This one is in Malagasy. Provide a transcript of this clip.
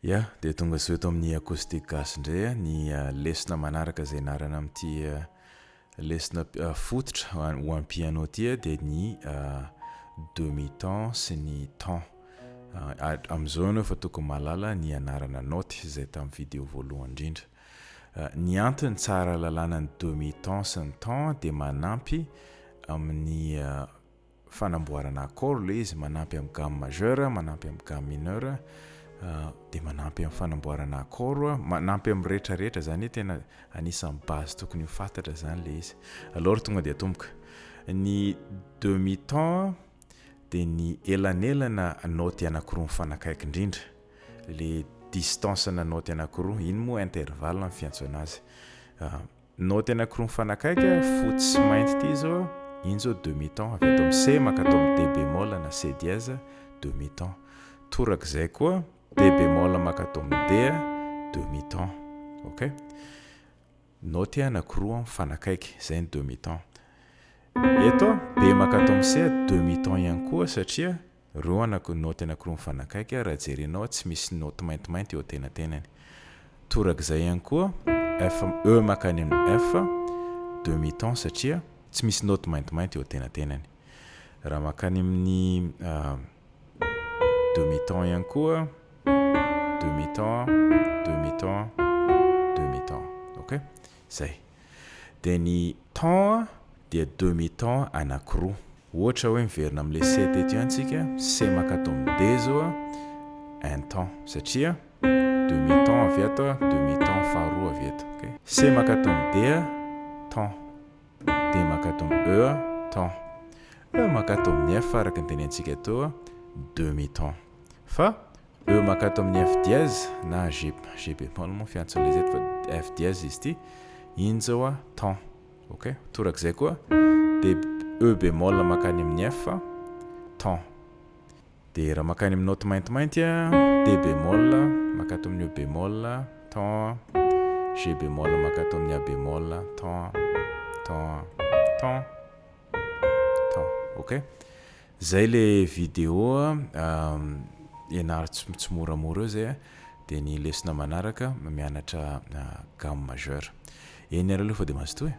Ya, dia tonga izao eto amin'ny acoustique gasy indray ny lesona manaraka izay anarana amin'ity lesona fototra ho an'ny piano ty dia ny demi-temps sy ny temps. Amin'izao ianao efa tokony mahalala ny anarana note izay tamin'ny vidéo voalohany indrindra. Ny antony tsara lalàna ny demi-temps sy ny temps dia manampy amin'ny fanamboarana accord le izy, manampy amin'ny gamme majeure, manampy amin'ny gamme mineure, dia manampy amin'ny fanamboarana accord, manampy amin'ny rehetrarehetra zany tena anisan'ny base tokony ho fantatra zany le izy. Alors tonga dia tomboka. Ny demi-temps dia ny elanelana note anankiroa mifanakaiky indrindra. Le distance na note anankiroa, iny moa intervalle amin'ny fiantsoana azy. Note anankiroa mifanakaiky fotsy sy mainty ity zao, iny zao demi-temps. Avy ato amin'ny C makatao amin'ny D bémol na C dièse, demi-temps. Torak'izay koa D bémol makatao amin'ny D, demi-temps. OK? Note anankiroa mifanakaiky, zay ny demi-temps. Eto B makatao amin'ny C, demi-temps ihany koa satria reo note anankiroa mifanakaiky raha jerinao tsy misy note maintimainty eo tenatenany. Torak'izay ihany koa F E makany amin'ny F, demi-temps satria tsy misy note maintimainty eo tenatenany. Raha makany amin'ny demi-temps ihany koa, demi-temps, demi-temps, demi-temps. OK? Zay. Dia ny temps dia demi-temps anankiroa. Ohatra hoe miverina amin'ilay C teto antsika, C makatao amin'ny D zao un temps satria demi-temps avy ato, demi-temps faharoa avy ato. OK? C makatao amin'ny D, temps. D makatao amin'ny E, temps. E makatao amin'ny F araka ny tenintsika teo, demi-temps. Fa E makatao amin'ny F dièse na G bémol moa fiantson'ilay izy eto fa F dièse izy ity, iny zao temps. OK? Torak'izay koa dia E bémol makany amin'ny F, temps. Dia raha makany amin'ny note maintimainty D bémol makatao amin'ny E bémol, temps. G bémol makatao amin'ny A bémol, temps, temps, temps, temps. OK? Zay le vidéo ianarana tsy moramora eo zay dia ny lesona manaraka mianatra gamme majeure. Eny aloha fa dia mazotoa.